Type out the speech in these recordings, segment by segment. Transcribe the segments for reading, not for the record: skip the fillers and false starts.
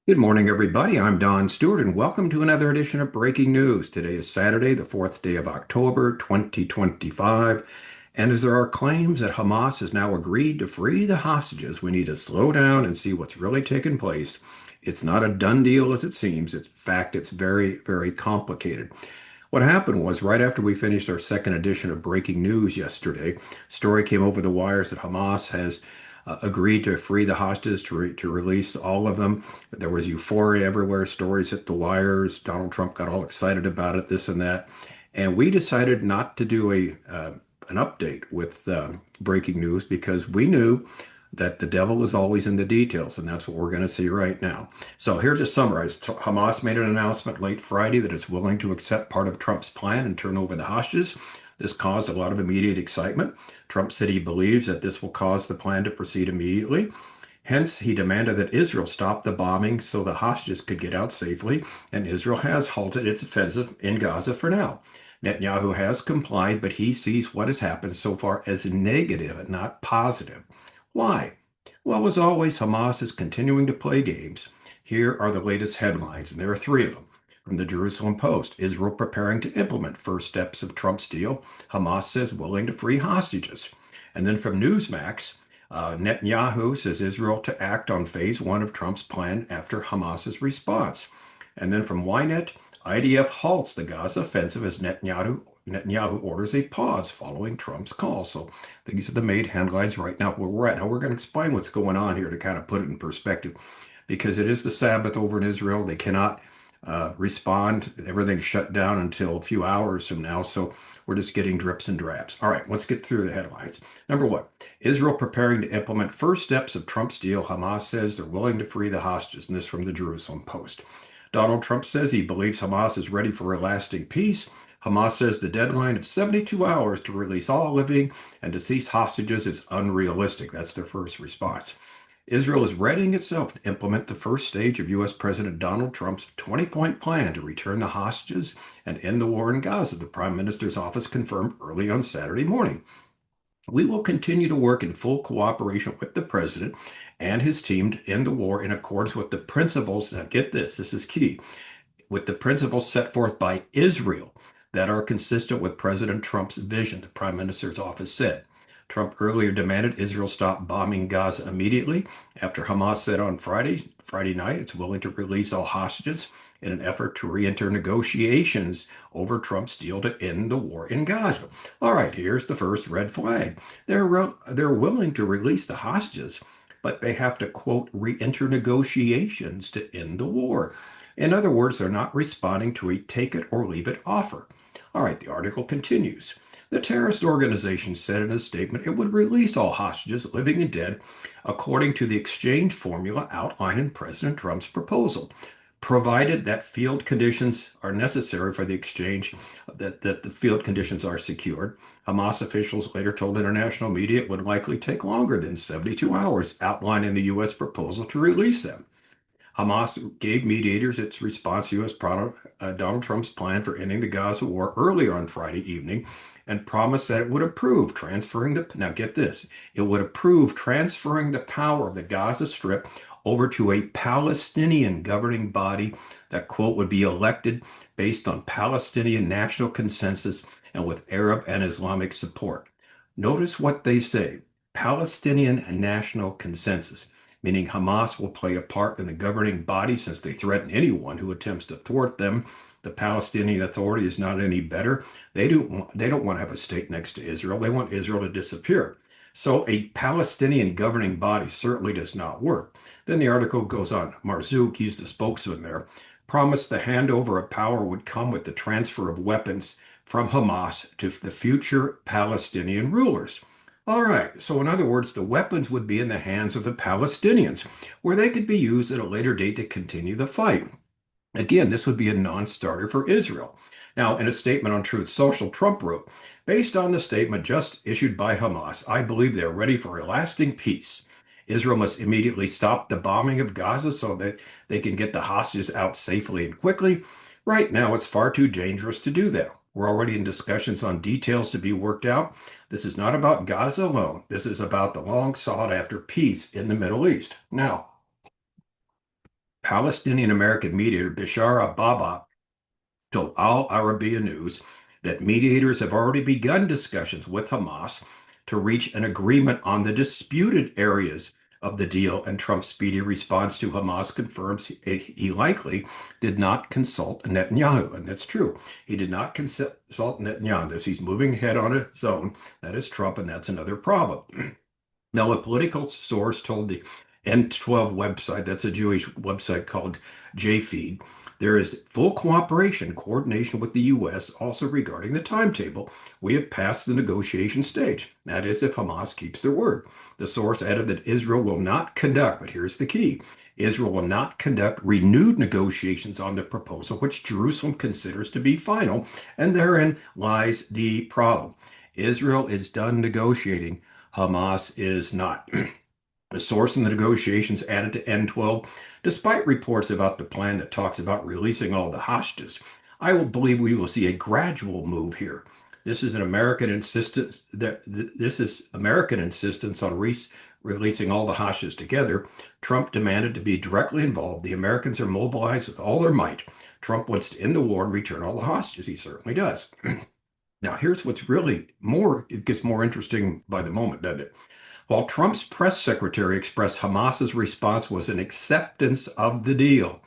Good morning, everybody. I'm Don Stewart, and welcome to another edition of Breaking News. Today is Saturday, the 4th day of October, 2025. And as there are claims that Hamas has now agreed to free the hostages, we need to slow down and see what's really taken place. It's not a done deal as it seems. In fact, it's very, very complicated. What happened was right after we finished our second edition of Breaking News yesterday, story came over the wires that Hamas has agreed to free the hostages, to release all of them. There was euphoria everywhere. Stories hit the wires. Donald Trump got all excited about it, this and that. And we decided not to do an update with breaking news because we knew that the devil is always in the details, and that's what we're going to see right now. So here's a summarize. Hamas made an announcement late Friday that it's willing to accept part of Trump's plan and turn over the hostages. This caused a lot of immediate excitement. Trump said he believes that this will cause the plan to proceed immediately. Hence, he demanded that Israel stop the bombing so the hostages could get out safely, and Israel has halted its offensive in Gaza for now. Netanyahu has complied, but he sees what has happened so far as negative and not positive. Why? Well, as always, Hamas is continuing to play games. Here are the latest headlines, and there are three of them. From the Jerusalem Post, Israel preparing to implement first steps of Trump's deal. Hamas says willing to free hostages. And then from Newsmax, Netanyahu says Israel to act on phase one of Trump's plan after Hamas's response. And then from YNET, IDF halts the Gaza offensive as Netanyahu orders a pause following Trump's call. So these are the main headlines right now where we're at. Now we're going to explain what's going on here to kind of put it in perspective because it is the Sabbath over in Israel. They cannot respond. Everything's shut down until a few hours from now. So we're just getting drips and drabs. All right, let's get through the headlines. Number one, Israel preparing to implement first steps of Trump's deal. Hamas says they're willing to free the hostages. And this from the Jerusalem Post. Donald Trump says he believes Hamas is ready for a lasting peace. Hamas says the deadline of 72 hours to release all living and to cease hostages is unrealistic. That's their first response. Israel is readying itself to implement the first stage of U.S. President Donald Trump's 20-point plan to return the hostages and end the war in Gaza, the Prime Minister's office confirmed early on Saturday morning. We will continue to work in full cooperation with the president and his team to end the war in accordance with the principles, now get this is key, with the principles set forth by Israel that are consistent with President Trump's vision, the Prime Minister's office said. Trump earlier demanded Israel stop bombing Gaza immediately after Hamas said on Friday night, it's willing to release all hostages in an effort to re-enter negotiations over Trump's deal to end the war in Gaza. All right, here's the first red flag. They're willing to release the hostages, but they have to, quote, re-enter negotiations to end the war. In other words, they're not responding to a take it or leave it offer. All right, the article continues. The terrorist organization said in a statement it would release all hostages, living and dead, according to the exchange formula outlined in President Trump's proposal, provided that field conditions are necessary for the exchange, that the field conditions are secured. Hamas officials later told international media it would likely take longer than 72 hours, outlining the U.S. proposal to release them. Hamas gave mediators its response to U.S. Donald Trump's plan for ending the Gaza war earlier on Friday evening and promised that it would approve transferring now get this, it would approve transferring the power of the Gaza Strip over to a Palestinian governing body that, quote, would be elected based on Palestinian national consensus and with Arab and Islamic support. Notice what they say, Palestinian national consensus, meaning Hamas will play a part in the governing body since they threaten anyone who attempts to thwart them. The Palestinian Authority is not any better. They don't want to have a state next to Israel. They want Israel to disappear. So a Palestinian governing body certainly does not work. Then the article goes on. Marzouk, he's the spokesman there, promised the handover of power would come with the transfer of weapons from Hamas to the future Palestinian rulers. All right, so in other words, the weapons would be in the hands of the Palestinians, where they could be used at a later date to continue the fight. Again, this would be a non-starter for Israel. Now, in a statement on Truth Social, Trump wrote, based on the statement just issued by Hamas, I believe they're ready for a lasting peace. Israel must immediately stop the bombing of Gaza so that they can get the hostages out safely and quickly. Right now, it's far too dangerous to do that. We're already in discussions on details to be worked out. This is not about Gaza alone. This is about the long sought after peace in the Middle East. Now, Palestinian American mediator Bashar Ababa told Al Arabiya News that mediators have already begun discussions with Hamas to reach an agreement on the disputed areas of the deal, and Trump's speedy response to Hamas confirms he likely did not consult Netanyahu. And that's true. He did not consult Netanyahu. This he's moving ahead on his own. That is Trump, and that's another problem. Now, a political source told the N12 website, that's a Jewish website called JFeed, there is full cooperation, coordination with the U.S. also regarding the timetable. We have passed the negotiation stage. That is, if Hamas keeps their word. The source added that Israel will not conduct, but here's the key, Israel will not conduct renewed negotiations on the proposal, which Jerusalem considers to be final, and therein lies the problem. Israel is done negotiating. Hamas is not. A source in the negotiations added to N12, despite reports about the plan that talks about releasing all the hostages, I will believe we will see a gradual move here. This is American insistence on releasing all the hostages together. Trump demanded to be directly involved. The Americans are mobilized with all their might. Trump wants to end the war and return all the hostages. He certainly does. Now, here's what's really more, it gets more interesting by the moment, doesn't it? While Trump's press secretary expressed Hamas's response was an acceptance of the deal,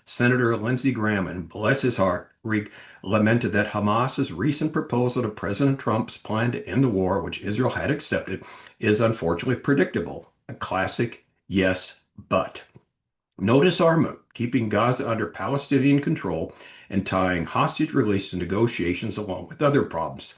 Senator Lindsey Graham, and bless his heart, lamented that Hamas's recent proposal to President Trump's plan to end the war, which Israel had accepted, is unfortunately predictable. A classic yes, but. No disarmament, keeping Gaza under Palestinian control, and tying hostage release to negotiations along with other problems.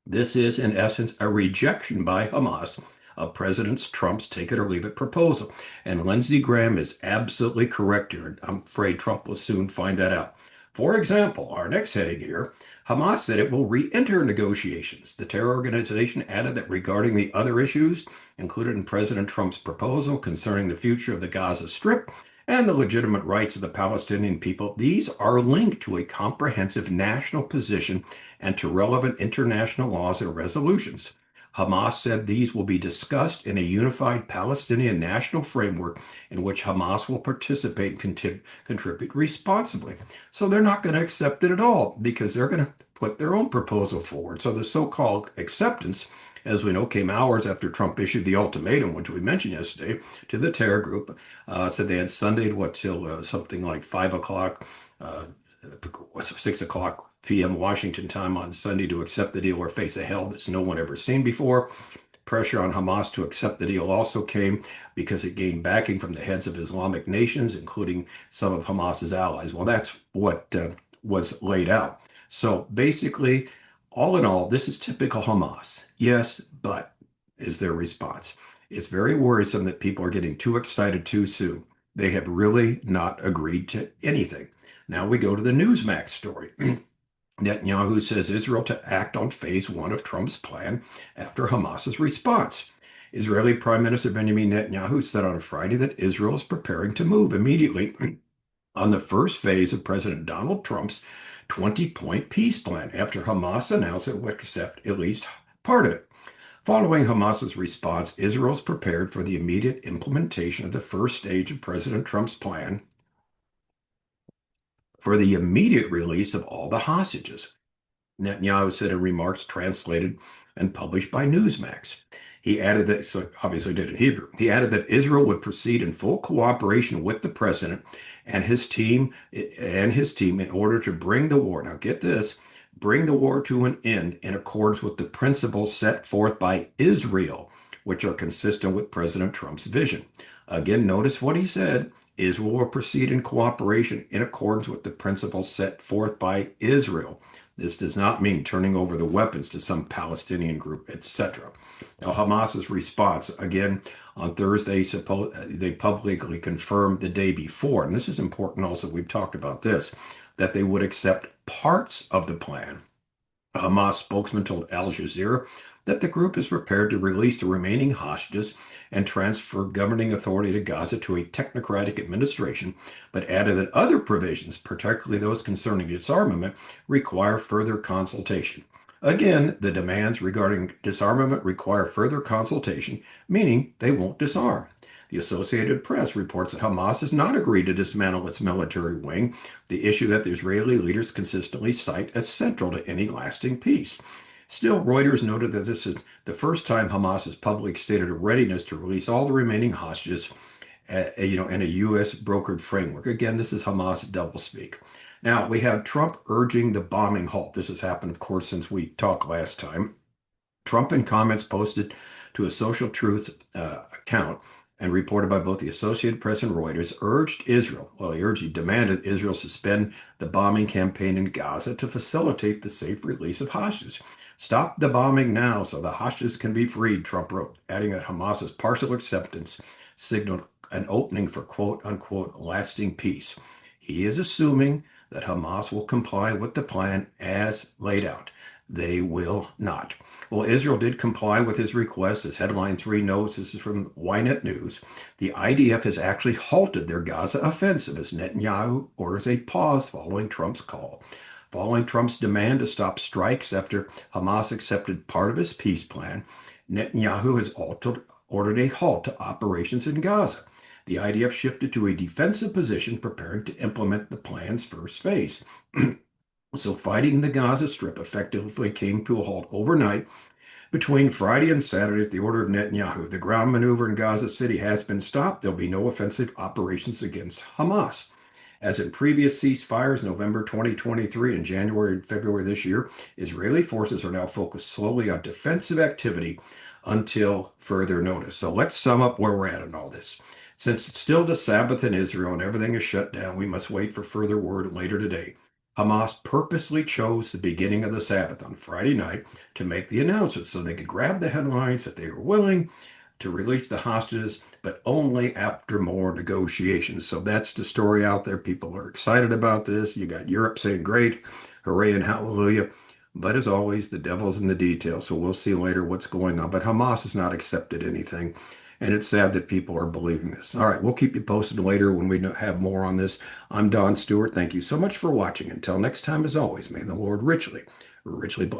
This is, in essence, a rejection by Hamas of President Trump's take it or leave it proposal. And Lindsey Graham is absolutely correct here. I'm afraid Trump will soon find that out. For example, our next heading here, Hamas said it will re-enter negotiations. The terror organization added that regarding the other issues included in President Trump's proposal concerning the future of the Gaza Strip and the legitimate rights of the Palestinian people, these are linked to a comprehensive national position and to relevant international laws and resolutions. Hamas said these will be discussed in a unified Palestinian national framework in which Hamas will participate and contribute responsibly. So they're not going to accept it at all because they're going to put their own proposal forward. So the so-called acceptance, as we know, came hours after Trump issued the ultimatum, which we mentioned yesterday, to the terror group. Said they had Sunday till something like 5 o'clock, 6 o'clock p.m. Washington time on Sunday to accept the deal or face a hell that's no one ever seen before. Pressure on Hamas to accept the deal also came because it gained backing from the heads of Islamic nations, including some of Hamas's allies. Well, that's what was laid out. So basically, all in all, this is typical Hamas. Yes, but is their response. It's very worrisome that people are getting too excited too soon. They have really not agreed to anything. Now we go to the Newsmax story. Netanyahu says Israel to act on phase one of Trump's plan after Hamas's response. Israeli Prime Minister Benjamin Netanyahu said on Friday that Israel is preparing to move immediately on the first phase of President Donald Trump's 20-point peace plan after Hamas announced it would accept at least part of it. Following Hamas's response, Israel is prepared for the immediate implementation of the first stage of President Trump's plan for the immediate release of all the hostages, Netanyahu said in remarks translated and published by Newsmax. He added that, so obviously did in Hebrew, he added that Israel would proceed in full cooperation with the president and his team in order to bring the war, now get this, bring the war to an end in accordance with the principles set forth by Israel, which are consistent with President Trump's vision. Again, notice what he said. Israel will proceed in cooperation in accordance with the principles set forth by Israel. This does not mean turning over the weapons to some Palestinian group, etc. Now, Hamas's response, again, on Thursday, they publicly confirmed the day before, and this is important also, we've talked about this, that they would accept parts of the plan. A Hamas spokesman told Al Jazeera that the group is prepared to release the remaining hostages and transfer governing authority to Gaza to a technocratic administration, but added that other provisions, particularly those concerning disarmament, require further consultation. Again, the demands regarding disarmament require further consultation, meaning they won't disarm. The Associated Press reports that Hamas has not agreed to dismantle its military wing, the issue that the Israeli leaders consistently cite as central to any lasting peace. Still, Reuters noted that this is the first time Hamas has publicly stated a readiness to release all the remaining hostages, in a U.S. brokered framework. Again, this is Hamas doublespeak. Now, we have Trump urging the bombing halt. This has happened, of course, since we talked last time. Trump, in comments posted to a Social Truth account and reported by both the Associated Press and Reuters, he demanded Israel suspend the bombing campaign in Gaza to facilitate the safe release of hostages. Stop the bombing now so the hostages can be freed, Trump wrote, adding that Hamas's partial acceptance signaled an opening for quote unquote lasting peace. He is assuming that Hamas will comply with the plan as laid out. They will not. Well, Israel did comply with his request. As Headline 3 notes, this is from YNET News. The IDF has actually halted their Gaza offensive as Netanyahu orders a pause following Trump's call. Following Trump's demand to stop strikes after Hamas accepted part of his peace plan, Netanyahu has ordered a halt to operations in Gaza. The IDF shifted to a defensive position, preparing to implement the plan's first phase. So fighting in the Gaza Strip effectively came to a halt overnight between Friday and Saturday at the order of Netanyahu. The ground maneuver in Gaza City has been stopped. There'll be no offensive operations against Hamas. As in previous ceasefires, November 2023 and January and February this year, Israeli forces are now focused solely on defensive activity until further notice. So let's sum up where we're at in all this. Since it's still the Sabbath in Israel and everything is shut down, we must wait for further word later today. Hamas purposely chose the beginning of the Sabbath on Friday night to make the announcement so they could grab the headlines that they were willing to release the hostages, but only after more negotiations. So that's the story out there. People are excited about this. You got Europe saying, great, hooray and hallelujah. But as always, the devil's in the details. So we'll see later what's going on. But Hamas has not accepted anything. And it's sad that people are believing this. All right, we'll keep you posted later when we have more on this. I'm Don Stewart. Thank you so much for watching. Until next time, as always, may the Lord richly, richly bless.